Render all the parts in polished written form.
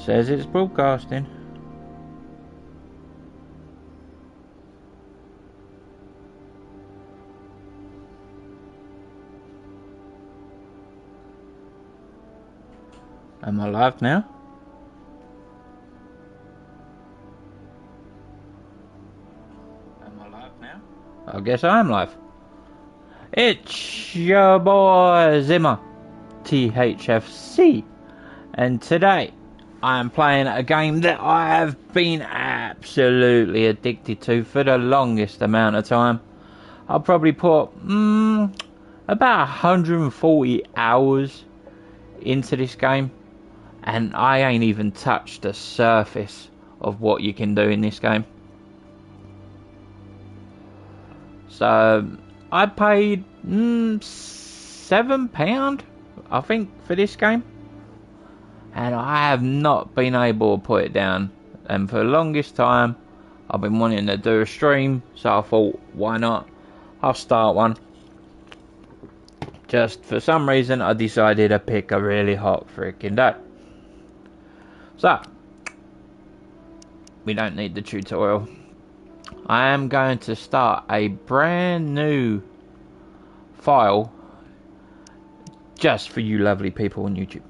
Says it's broadcasting. Am I live now? Am I live now? I guess I am live. It's your boy Zimmer, THFC, and today I am playing a game that I have been absolutely addicted to for the longest amount of time. I'll probably put about 140 hours into this game, and I ain't even touched the surface of what you can do in this game. So I paid £7, I think, for this game, and I have not been able to put it down. And for the longest time I've been wanting to do a stream, so I thought, why not? I'll start one. Just for some reason I decided to pick a really hot freaking day. So we don't need the tutorial. I am going to start a brand new file just for you lovely people on YouTube.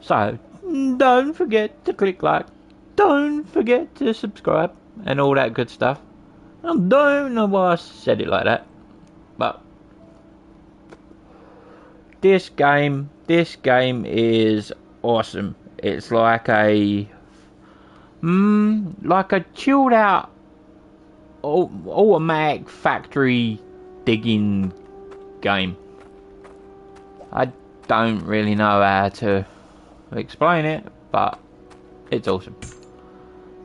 So don't forget to click like, don't forget to subscribe and all that good stuff. I don't know why I said it like that, but this game is awesome. It's like a chilled out automatic factory digging game. I don't really know how to explain it, but it's awesome.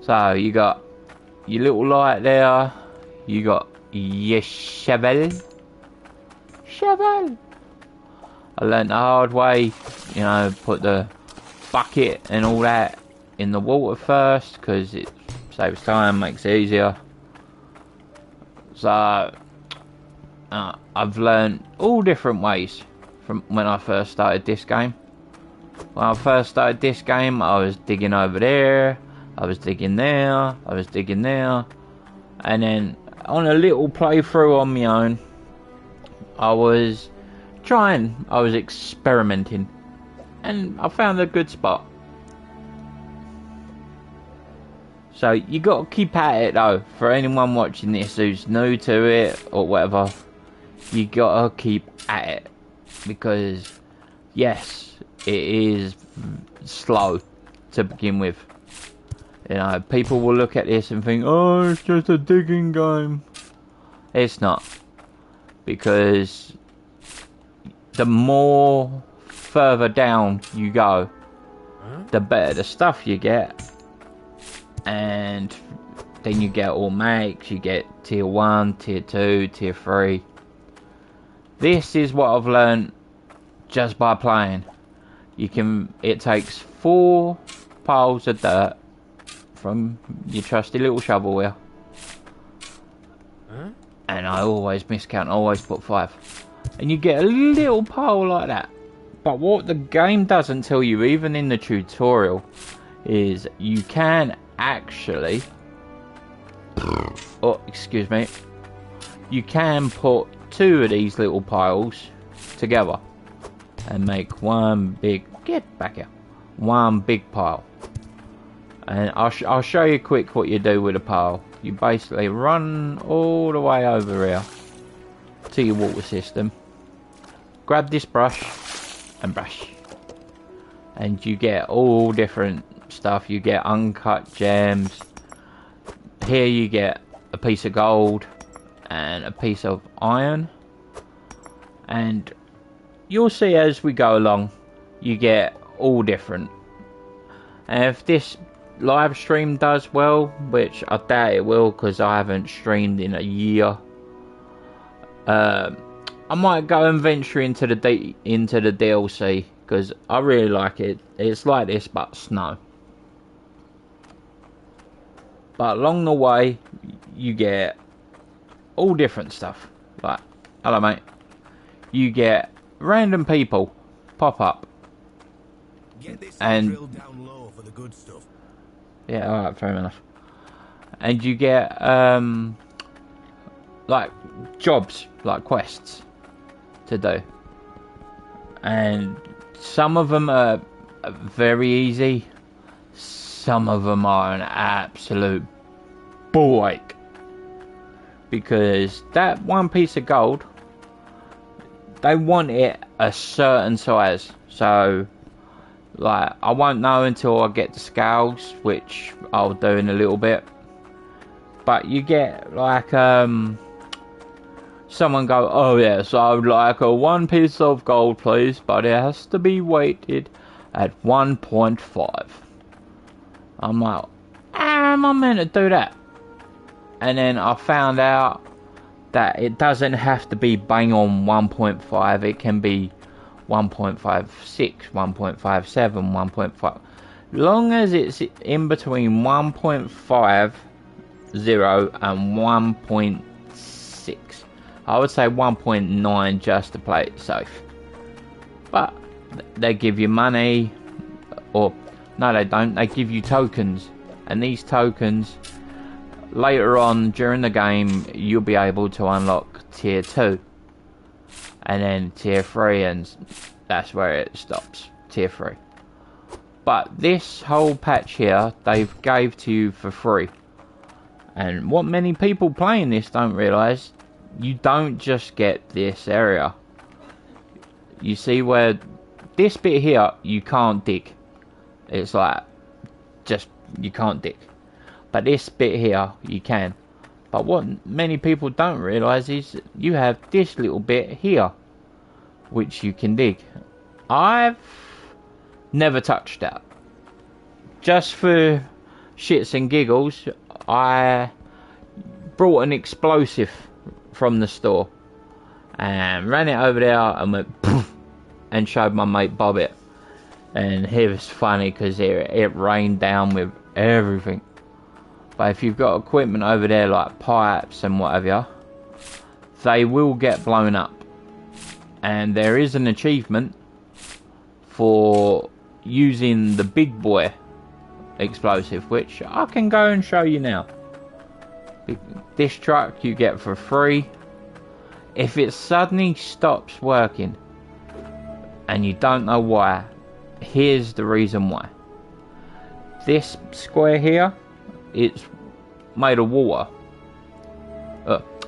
So you got your little light there, you got your shovel. I learned the hard way, you know, put the bucket and all that in the water first, because it saves time, makes it easier. So I've learned all different ways from when I first started this game. When I first started this game, I was digging over there, I was digging there, I was digging there, and then on a little playthrough on my own, I was experimenting, and I found a good spot. So you got to keep at it though. For anyone watching this who's new to it or whatever, you got to keep at it, because yes, it is slow to begin with. You know, people will look at this and think, oh, it's just a digging game. It's not, because the more further down you go, the better the stuff you get, and then you get all makes. You get tier 1, tier 2, tier 3. This is what I've learned just by playing. It takes 4 piles of dirt from your trusty little shovel wheel, and I always miscount, I always put 5, and you get a little pile like that. But what the game doesn't tell you, even in the tutorial, is you can actually, oh excuse me, you can put 2 of these little piles together and make one big, one big pile. And I'll show you quick what you do with a pile. You basically run all the way over here to your water system, grab this brush and brush, and you get all different stuff. You get uncut gems. Here you get a piece of gold and a piece of iron, and you'll see as we go along you get all different. And if this live stream does well, which I doubt it will because I haven't streamed in a year, I might go and venture into the DLC, because I really like it. It's like this but snow. But along the way you get all different stuff. Like, hello mate, you get random people pop up Get this and drilled down low for the good stuff. yeah, all right, fair enough. And you get like jobs, like quests to do, and some of them are very easy. Some of them are an absolute ball ache, because that one piece of gold, they want it a certain size. So, like, I won't know until I get the scales, which I'll do in a little bit. But you get, like, someone go, oh yes, I would like a one piece of gold, please, but it has to be weighted at 1.5. I'm like, how am I meant to do that? And then I found out that it doesn't have to be bang on 1.5. It can be 1.56, 1.57, 1.5. Long as it's in between 1.50 and 1.6. I would say 1.9 just to play it safe. But they give you money, or no, they don't. They give you tokens, and these tokens, later on during the game, you'll be able to unlock tier 2 and then tier 3, and that's where it stops, tier 3. But this whole patch here, they've gave to you for free. And what many people playing this don't realise, you don't just get this area. You see where this bit here, you can't dig. It's like, just, you can't dig. But this bit here, you can. But what many people don't realise is you have this little bit here, which you can dig. I've never touched that. Just for shits and giggles, I brought an explosive from the store and ran it over there and went poof, and showed my mate Bob it. And it was funny because it rained down with everything. But if you've got equipment over there like pipes and whatever, they will get blown up. And there is an achievement for using the big boy explosive, which I can go and show you now. This truck you get for free. If it suddenly stops working and you don't know why, here's the reason why. This square here, it's made of water.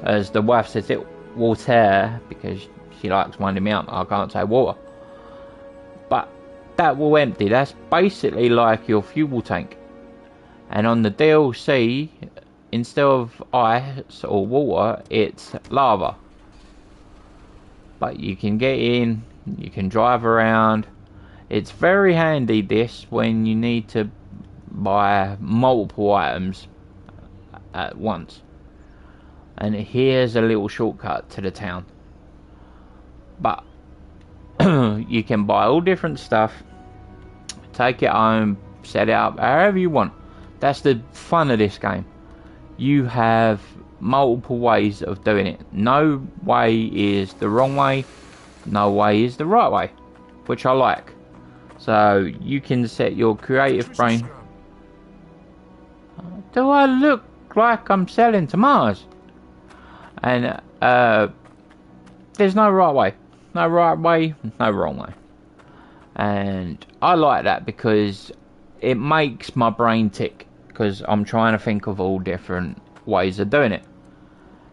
As the wife says it, water, because she likes winding me up. I can't say water. But that will empty. That's basically like your fuel tank. And on the DLC, instead of ice or water, it's lava. But you can get in, you can drive around. It's very handy, this, when you need to buy multiple items at once. And here's a little shortcut to the town. But you can buy all different stuff, take it home, set it up however you want. That's the fun of this game. You have multiple ways of doing it. No way is the wrong way, no way is the right way, which I like. So you can set your creative brain. Do I look like I'm selling tomatoes? And there's no right way. No right way, no wrong way. And I like that because it makes my brain tick, because I'm trying to think of all different ways of doing it.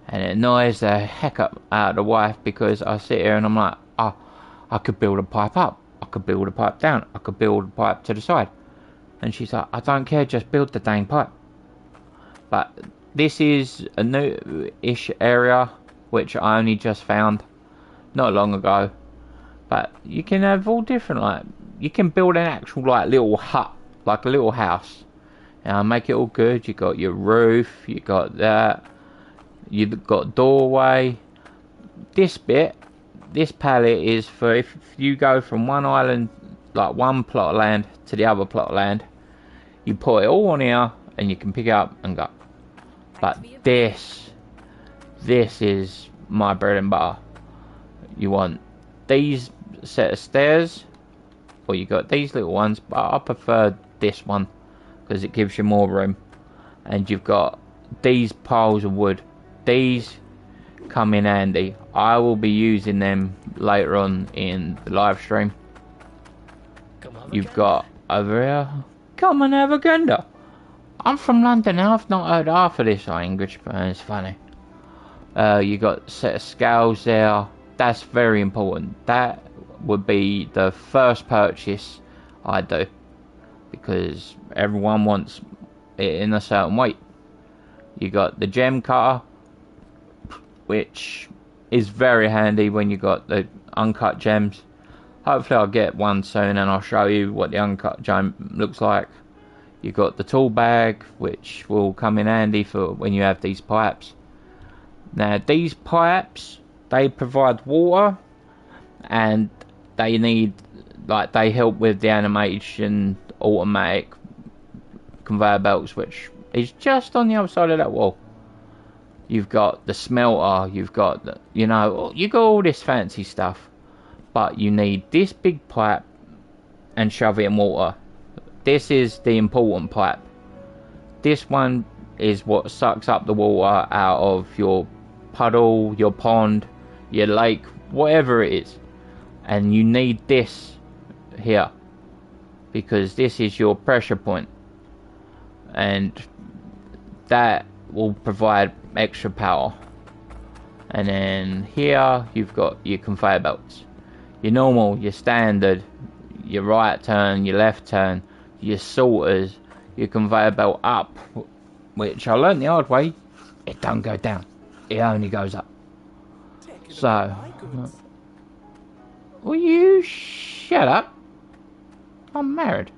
And it annoys the heck out of the wife, because I sit here and I'm like, oh, I could build a pipe up, I could build a pipe down, I could build a pipe to the side. And she's like, I don't care, just build the dang pipe. But this is a new-ish area, which I only just found not long ago. But you can have all different, like, you can build an actual, like, little hut, like a little house. And make it all good. You got your roof, you got that, you've got doorway. This bit, this pallet is for if you go from one island, like one plot of land to the other plot of land. You put it all on here and you can pick it up and go. But this is my bread and butter. You want these set of stairs, or you got these little ones, but I prefer this one because it gives you more room. And you've got these piles of wood. These come in handy. I will be using them later on in the live stream. You've got over here, come and have a gander. I'm from London and I've not heard half of this language, but it's funny. You got a set of scales there. That's very important. That would be the first purchase I do, because everyone wants it in a certain weight. You got the gem cutter, which is very handy when you got the uncut gems. Hopefully I'll get one soon and I'll show you what the uncut gem looks like. You got the tool bag, which will come in handy for when you have these pipes. Now these pipes, they provide water, and they need, like, they help with the animation automatic conveyor belts, which is just on the other side of that wall. You've got the smelter, you've got the, you know, you got all this fancy stuff, but you need this big pipe and shove it in water. This is the important pipe. This one is what sucks up the water out of your puddle, your pond, your lake, whatever it is. And you need this here, because this is your pressure point, and that will provide extra power. And then here you've got your conveyor belts, your normal, your standard, your right turn, your left turn, your sorters, your conveyor belt up, which I learned the hard way, it don't go down, it only goes up. So, will you shut up? I'm married.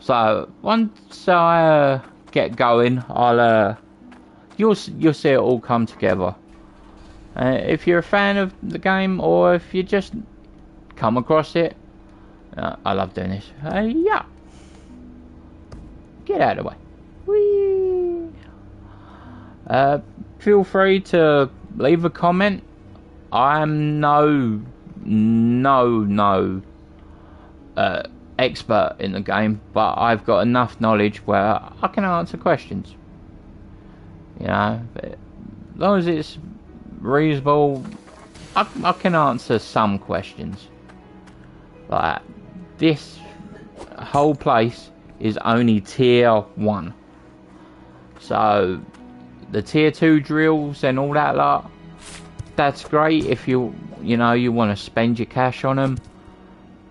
So once I get going, I'll you'll see it all come together. If you're a fan of the game, or if you just come across it, I love doing this. Yeah, get out of the way. Whee! Feel free to leave a comment. I'm no expert in the game, but I've got enough knowledge where I can answer questions. You know, as long as it's reasonable, I can answer some questions. Like, this whole place is only tier 1. So, the tier 2 drills and all that lot, that's great if you want to spend your cash on them.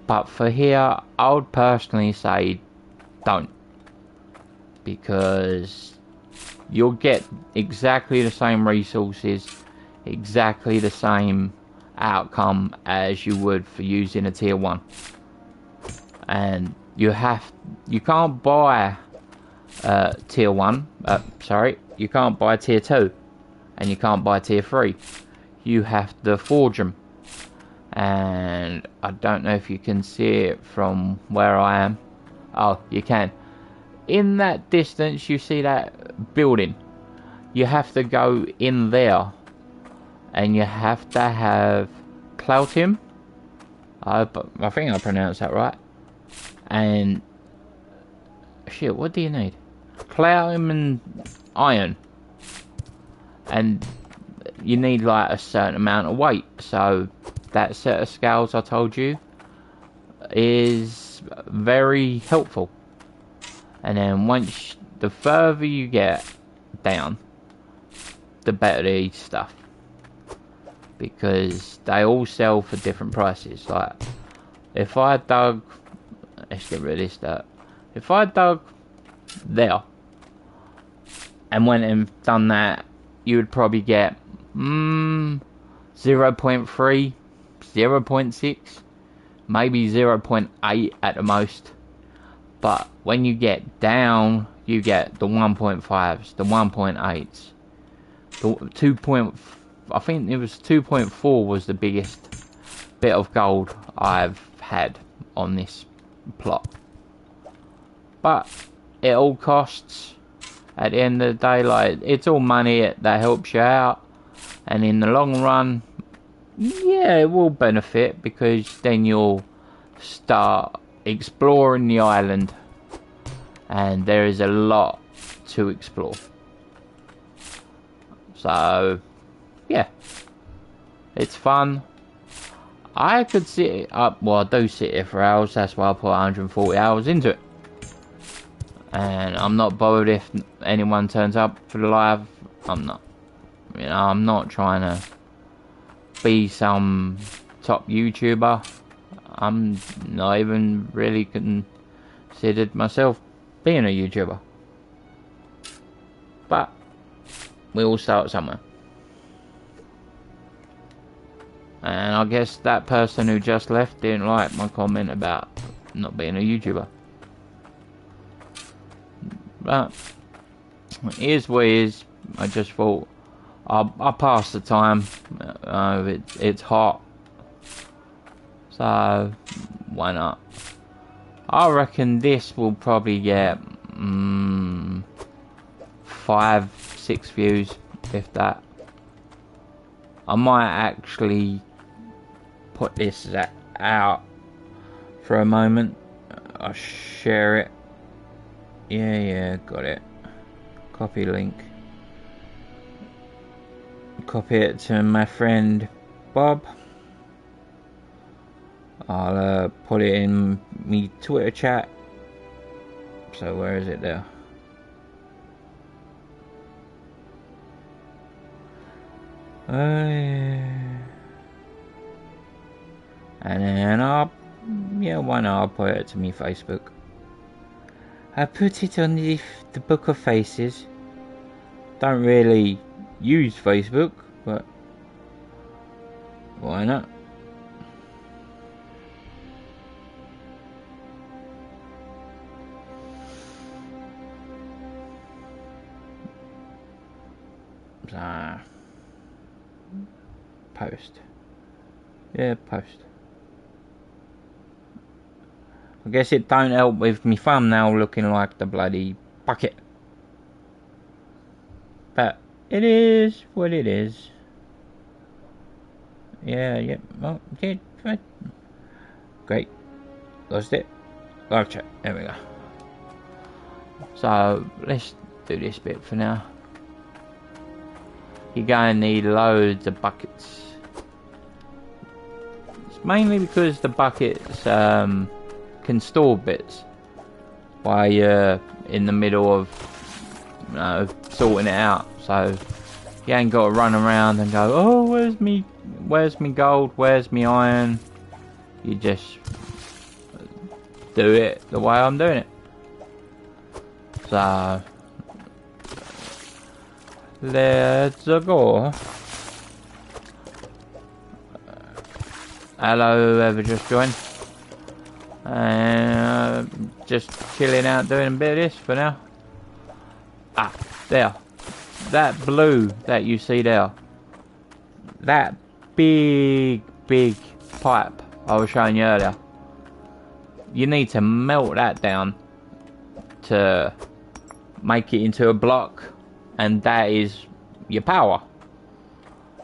But for here, I would personally say don't. Because you'll get exactly the same resources, exactly the same outcome as you would for using a tier 1. And you can't buy tier 1, you can't buy tier 2, and you can't buy tier 3. You have to forge them. And I don't know if you can see it from where I am. Oh, you can. In that distance, you see that building. You have to go in there, and you have to have Cloutium. I think I pronounced that right. And shit, what do you need? Cloutium and iron. And you need like a certain amount of weight. So that set of scales I told you is very helpful. And then the further you get down, the better the stuff, because they all sell for different prices. Like, if I dug, let's get rid of this dirt. If I dug there and went and done that, you would probably get 0.3, 0.6, maybe 0.8 at the most. But when you get down, you get the 1.5s, the 1.8s, the 2. I think it was 2.4 was the biggest bit of gold I've had on this plot. But it all costs. At the end of the day, like, it's all money that helps you out, and in the long run, yeah, it will benefit, because then you'll start exploring the island, and there is a lot to explore. So yeah, it's fun. I could sit it up, well, I do sit here for hours, that's why I put 140 hours into it. And I'm not bothered if anyone turns up for the live. I'm not. You know, I'm not trying to be some top YouTuber. I'm not even really considered myself being a YouTuber. But we all start somewhere. And I guess that person who just left didn't like my comment about not being a YouTuber. But it is what it is. I just thought I'll pass the time. It's hot, so why not? I reckon this will probably get 5-6 views, if that. I might actually put this out for a moment. I'll share it. Yeah, got it. Copy link. Copy it to my friend Bob. I'll put it in me Twitter chat. So where is it there? And then why not? I'll put it to me Facebook. I put it on the Book of Faces. Don't really use Facebook, but why not? Post. Yeah, post. I guess it don't help with me thumbnail looking like the bloody bucket. But it is what it is. Yeah. Oh, yeah. Great. Lost it. Gotcha. There we go. So let's do this bit for now. You're going to need loads of buckets. It's mainly because the buckets can store bits while you're in the middle of sorting it out. So you ain't got to run around and go, oh, where's me gold, where's me iron? You just do it the way I'm doing it. So let's go. Hello, whoever just joined. And just chilling out doing a bit of this for now. Ah, there. That blue that you see there. That big pipe I was showing you earlier. You need to melt that down to make it into a block, and that is your power.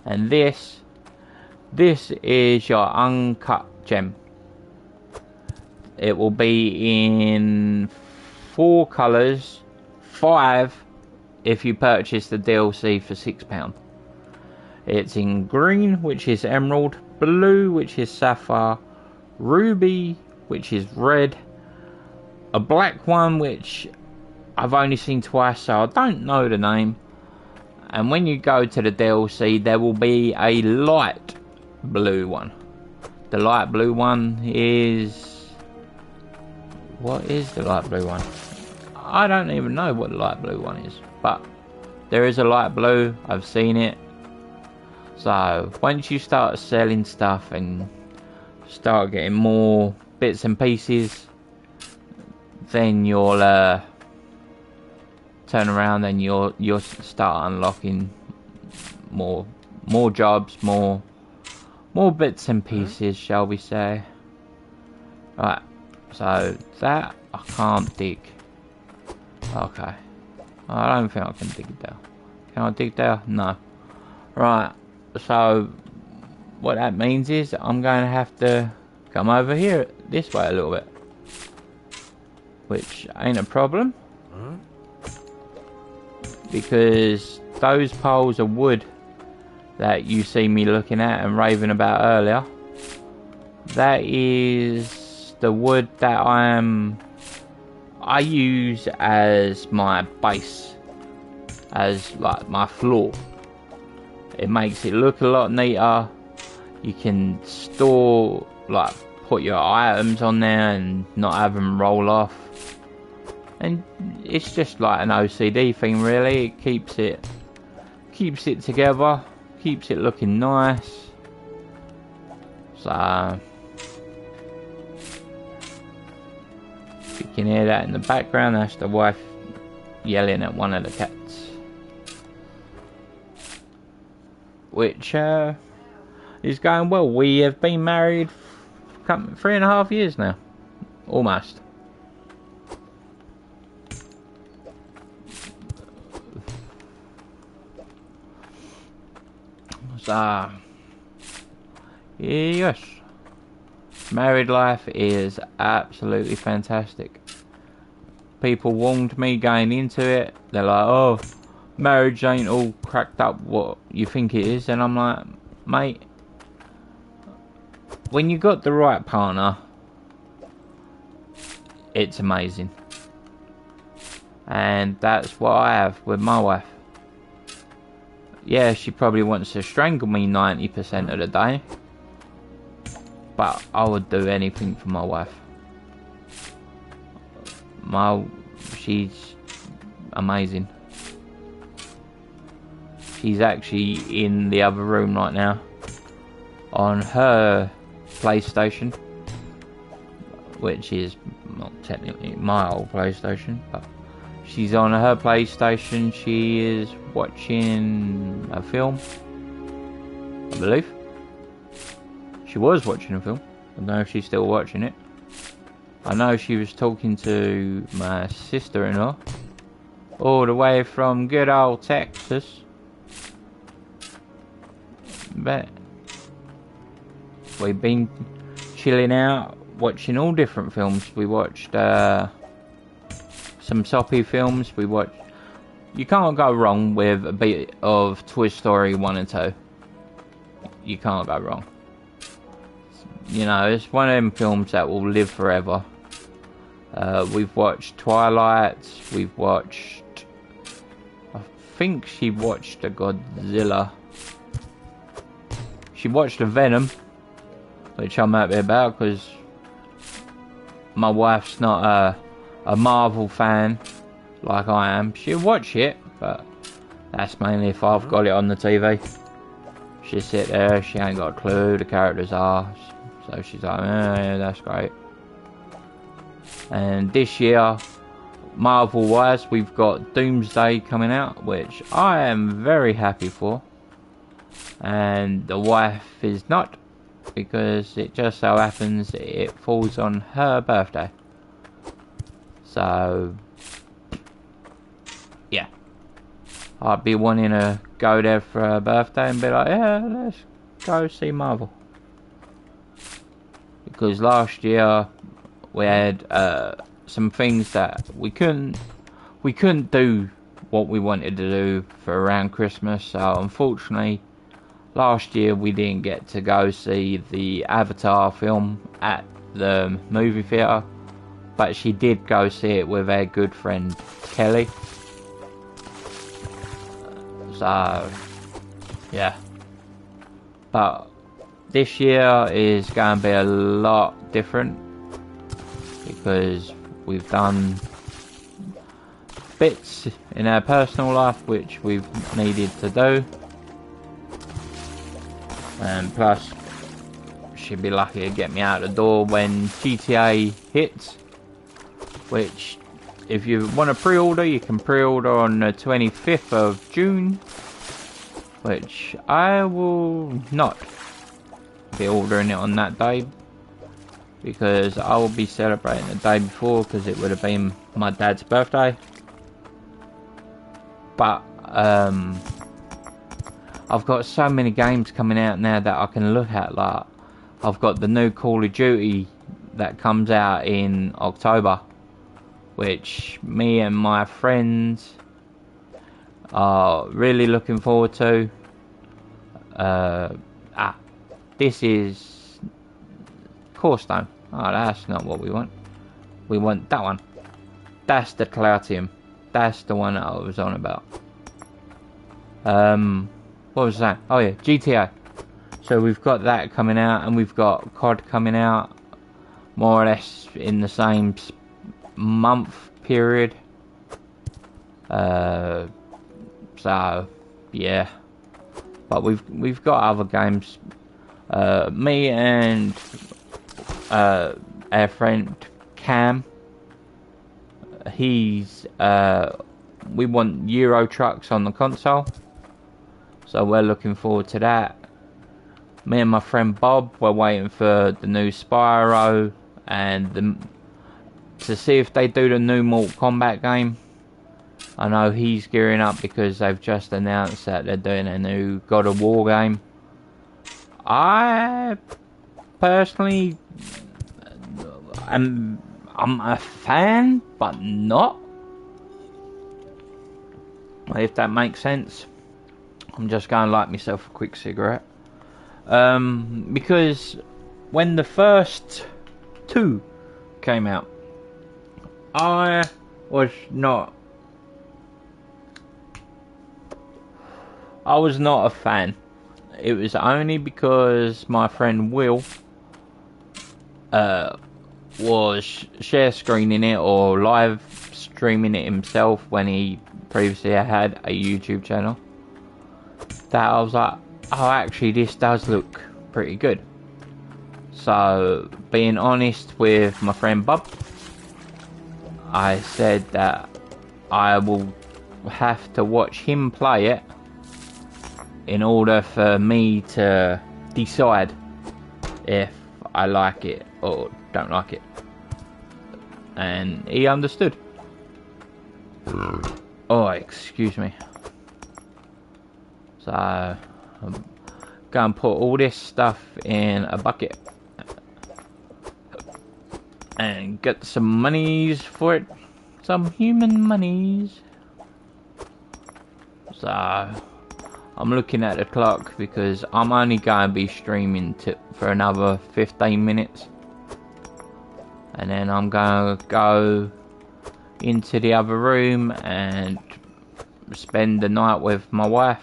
And this is your uncut gem. It will be in 4 colours, 5 if you purchase the DLC for £6. It's in green, which is emerald, blue, which is sapphire, ruby, which is red, a black one, which I've only seen twice, so I don't know the name. And when you go to the DLC, there will be a light blue one. The light blue one is... what is the light blue one? I don't even know what the light blue one is, but there is a light blue. I've seen it. So once you start selling stuff and start getting more bits and pieces, then you'll turn around and you'll start unlocking more jobs, more bits and pieces, shall we say. Right, so that I can't dig. Okay, I don't think I can dig there. Can I dig there? No. Right, so what that means is I'm going to have to come over here this way a little bit, which ain't a problem because those poles of wood that you see me looking at and raving about earlier, that is the wood that I use as my base, as like my floor. It makes it look a lot neater. You can store, like, put your items on there and not have them roll off. And it's just like an OCD thing, really. It keeps it together, keeps it looking nice. So you can hear that in the background. That's the wife yelling at one of the cats, which is going well. We have been married 3.5 years now, almost. So yes, married life is absolutely fantastic. People warned me going into it. They're like, oh, marriage ain't all cracked up what you think it is. And I'm like, mate, when you got the right partner, it's amazing. And that's what I have with my wife. Yeah, she probably wants to strangle me 90% of the day, but I would do anything for my wife. She's amazing. She's actually in the other room right now on her PlayStation, which is not technically my old PlayStation, but she's on her PlayStation. She is watching a film, I believe. She was watching a film. I don't know if she's still watching it. I know she was talking to my sister-in-law, all the way from good old Texas. But we've been chilling out, watching all different films. We watched some soppy films. We watched. You can't go wrong with a bit of Toy Story 1 and 2. You can't go wrong. You know, it's one of them films that will live forever. We've watched Twilight. We've watched. I think she watched a Godzilla. She watched a Venom, which I'm happy about because my wife's not a Marvel fan like I am. She'll watch it, but that's mainly if I've got it on the TV. She'll sit there, she ain't got a clue who the characters are, so she's like, yeah, that's great. And this year, Marvel wise, we've got Doomsday coming out, which I am very happy for, and the wife is not, because it just so happens it falls on her birthday. So yeah, I'd be wanting to go there for her birthday and be like, yeah, let's go see Marvel. Because last year we had some things that we couldn't do what we wanted to do for around Christmas. So unfortunately, last year we didn't get to go see the Avatar film at the movie theatre. But she did go see it with her good friend Kelly. So yeah. But this year is going to be a lot different, because we've done bits in our personal life which we've needed to do. And plus, she'd be lucky to get me out the door when GTA hits. Which, if you want to pre-order, you can pre-order on the 25th of June. Which I will not be ordering it on that day, because I will be celebrating the day before, because it would have been my dad's birthday. But I've got so many games coming out now that I can look at. Like, I've got the new Call of Duty that comes out in October, which me and my friends are really looking forward to. This is Corestone. Oh, that's not what we want. We want that one. That's the Cloutium. That's the one that I was on about. What was that? Oh yeah, GTA. So we've got that coming out, and we've got COD coming out, more or less in the same month period. So yeah, but we've got other games. Me and our friend Cam. He's we want Euro Trucks on the console, so we're looking forward to that. Me and my friend Bob, we're waiting for the new Spyro and to see if they do the new Mortal Kombat game. I know he's gearing up because they've just announced that they're doing a new God of War game. I personally I'm a fan, but not. If that makes sense. I'm just going to light myself a quick cigarette. Because when the first two came out, I was not a fan. It was only because my friend Will was share screening it or live streaming it himself when he previously had a YouTube channel, that I was like, oh, actually this does look pretty good. So being honest with my friend Bob, I said that I will have to watch him play it in order for me to decide if I like it or don't like it. And he understood. Oh, excuse me. So I'm going to put all this stuff in a bucket and get some monies for it. Some human monies. So I'm looking at the clock because I'm only going to be streaming for another 15 minutes. And then I'm going to go into the other room and spend the night with my wife.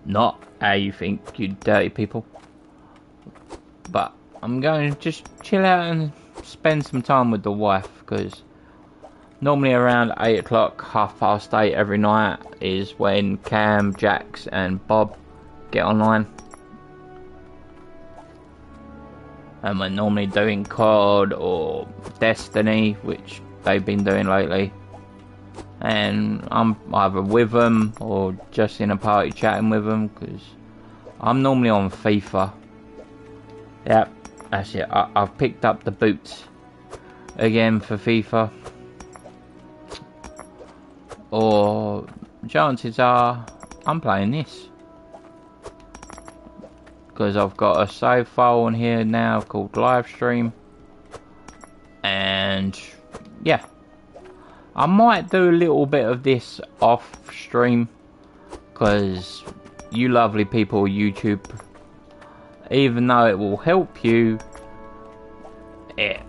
Not how you think, you dirty people. But I'm going to just chill out and spend some time with the wife, because normally around 8 o'clock, 8:30 every night is when Cam, Jax and Bob get online. And we're normally doing COD or Destiny, which they've been doing lately. And I'm either with them or just in a party chatting with them, because I'm normally on FIFA. Yep, that's it. I've picked up the boots again for FIFA. Or chances are I'm playing this, because I've got a save file on here now called live stream. And yeah, I might do a little bit of this off stream, because you lovely people YouTube, even though it will help you, it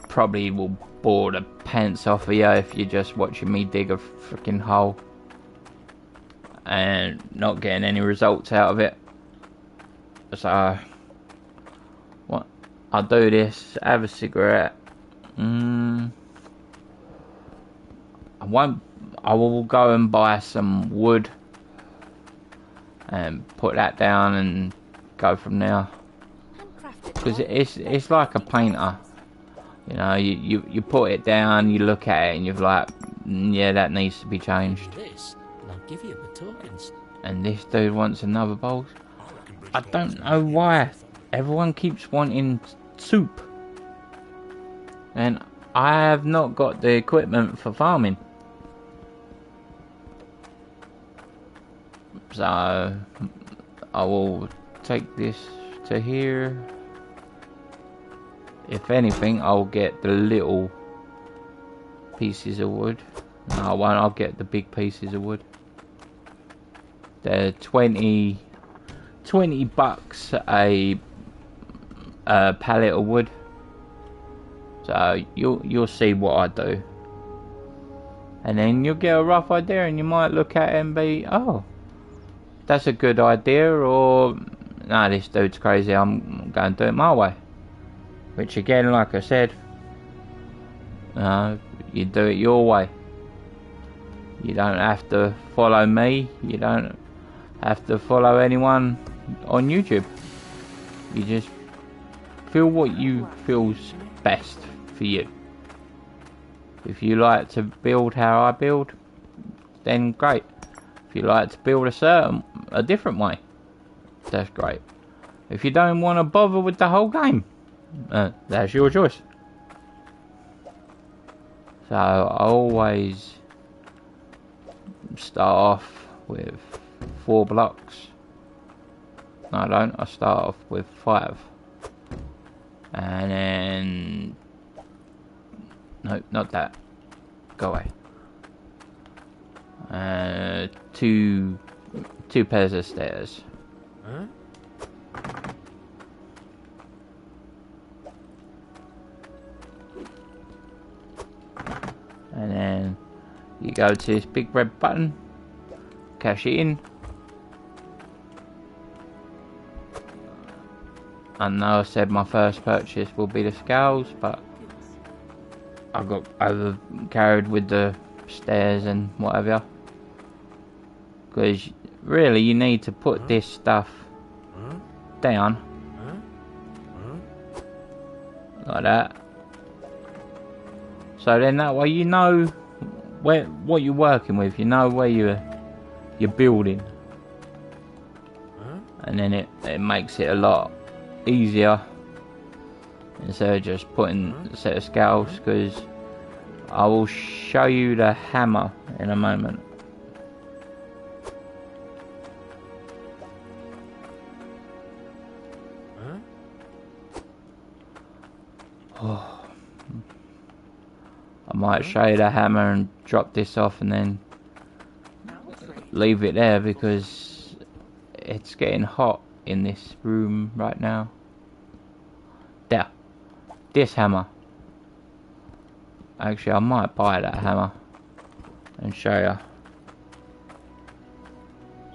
probably will bore the pants off of you if you're just watching me dig a freaking hole and not getting any results out of it. So what I'll do this, have a cigarette. I will go and buy some wood and put that down and go from there, because it's like a painter, you know. You put it down, you look at it and you're like, yeah, that needs to be changed. And I'll give you the tokens. And this dude wants another bowl. I don't know why everyone keeps wanting soup, and I have not got the equipment for farming. So I will take this to here. if anything, I'll get the little pieces of wood. No, I won't. I'll get the big pieces of wood. They're 20 bucks a pallet of wood. So you'll see what I do, and then you'll get a rough idea, and you might look at it and be, oh, that's a good idea, or nah, this dude's crazy, I'm going to do it my way. Which again, like I said, you do it your way. You don't have to follow me, you don't have to follow anyone on YouTube. You just feel what you feel's best for you. If you like to build how I build, then great. If you like to build a different way, that's great. If you don't want to bother with the whole game, that's your choice. So I always start off with 4 blocks. No, I don't. I start off with 5. And then... no, not that. Go away. 2 pairs of stairs. Huh? And then you go to this big red button, cash it in. I know I said my first purchase will be the scales, but I got over carried with the stairs and whatever. Because really you need to put this stuff down. Like that. So then that way you know what you're working with, you know where you're building. And then it makes it a lot easier instead of just putting a set of scales, because I will show you the hammer in a moment. Oh. I might show you the hammer and drop this off and then leave it there because it's getting hot in this room right now. There. This hammer. Actually, I might buy that hammer and show you.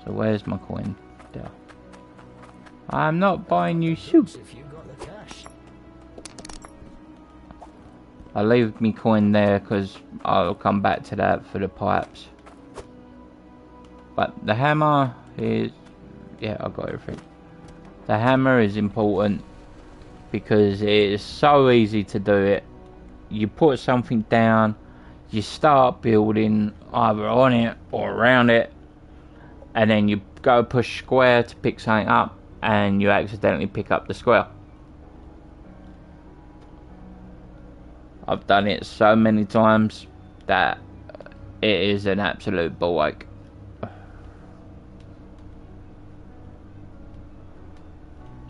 So where's my coin? There. I'm not buying you soup. I'll leave me coin there because I'll come back to that for the pipes. But the hammer is... yeah, I got everything. The hammer is important because it is so easy to do it. You put something down, you start building either on it or around it, and then you go push square to pick something up and you accidentally pick up the square. I've done it so many times that it is an absolute ball ache.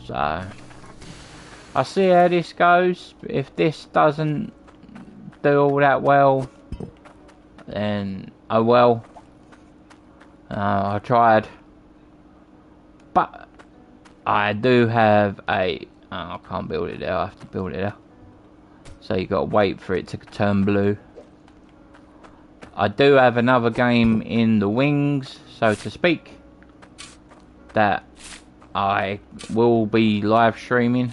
So I'll see how this goes. If this doesn't do all that well, then oh well. I tried, but I do have a... oh, I can't build it there. I have to build it there. So you got to wait for it to turn blue. I do have another game in the wings, so to speak, that I will be live streaming,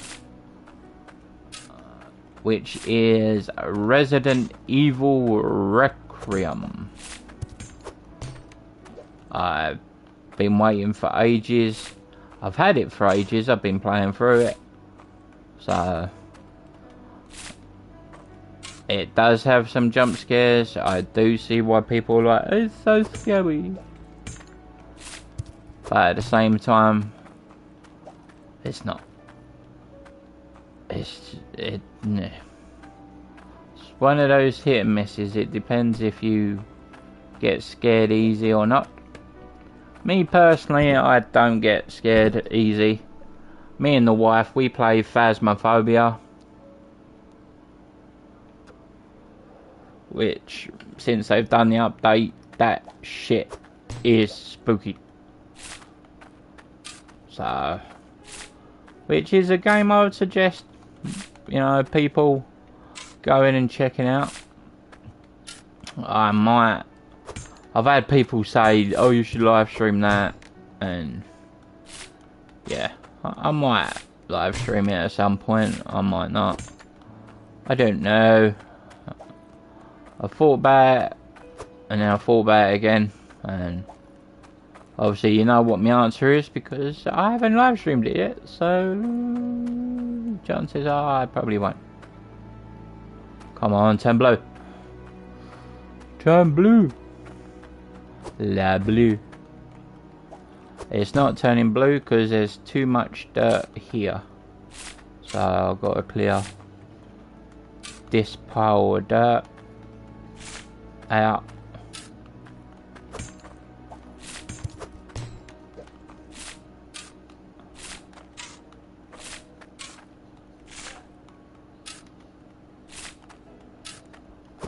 which is Resident Evil Requiem. I've been waiting for ages. I've had it for ages. I've been playing through it. So it does have some jump scares. I do see why people are like, it's so scary. But at the same time, it's not. It's one of those hit and misses. It depends if you get scared easy or not. Me personally, I don't get scared easy. Me and the wife, we play Phasmophobia. which since they've done the update, that shit is spooky. So, which is a game I would suggest, you know, people going and checking out. I've had people say, oh, you should live stream that, and yeah, I might live stream it at some point, I might not, I don't know. I thought about it, and then I thought about it again, and obviously you know what my answer is, because I haven't live streamed it yet, so chances are I probably won't. Come on, turn blue. Turn blue. La blue. It's not turning blue because there's too much dirt here. So I've got to clear this pile of dirt out.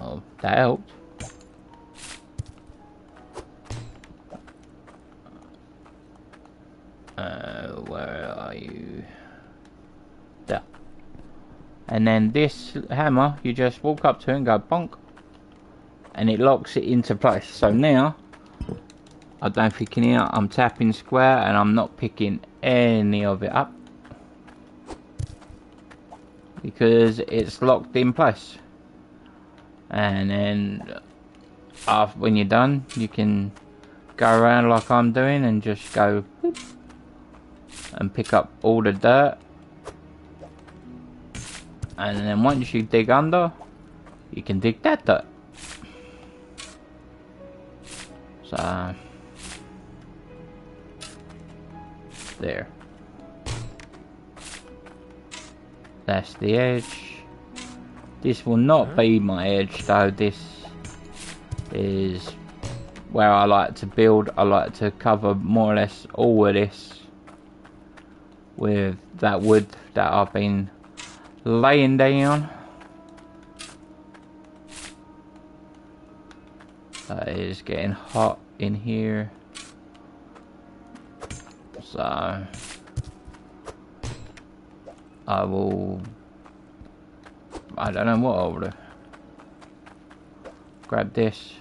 Oh, that helped. Where are you? There. And then this hammer, you just walk up to it and go bonk, and it locks it into place. So now, I don't know if you can hear, I'm tapping square and I'm not picking any of it up because it's locked in place. And then when you're done, you can go around like I'm doing and just go whoop, and pick up all the dirt, and then once you dig under, you can dig that dirt. So there, that's the edge. This will not be my edge though. This is where I like to build. I like to cover more or less all of this with that wood that I've been laying down. It is getting hot in here, so I don't know what I'll do. Grab this.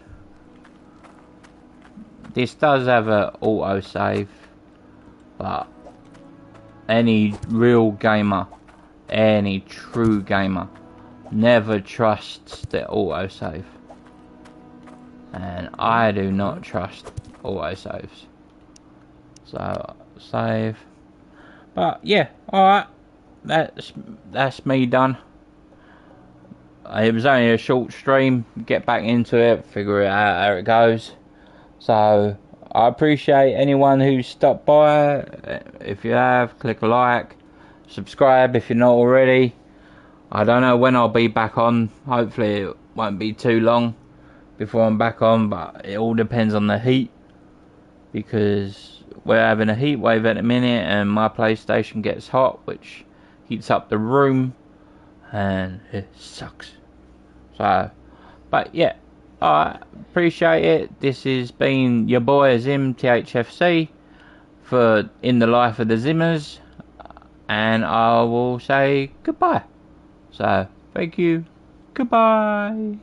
This does have a auto save, but any real gamer, any true gamer, never trusts the autosave. And I do not trust autosaves. So, save. But yeah, alright. That's me done. It was only a short stream. Get back into it, figure it out how it goes. So, I appreciate anyone who stopped by. If you have, click a like, subscribe if you're not already. I don't know when I'll be back on. Hopefully it won't be too long before I'm back on, but it all depends on the heat, because we're having a heat wave at the minute and my PlayStation gets hot, which heats up the room and it sucks. So, but yeah, I appreciate it. This has been your boy Zimm THFC for In the Life of the Zimmers, and I will say goodbye. So, thank you. Goodbye.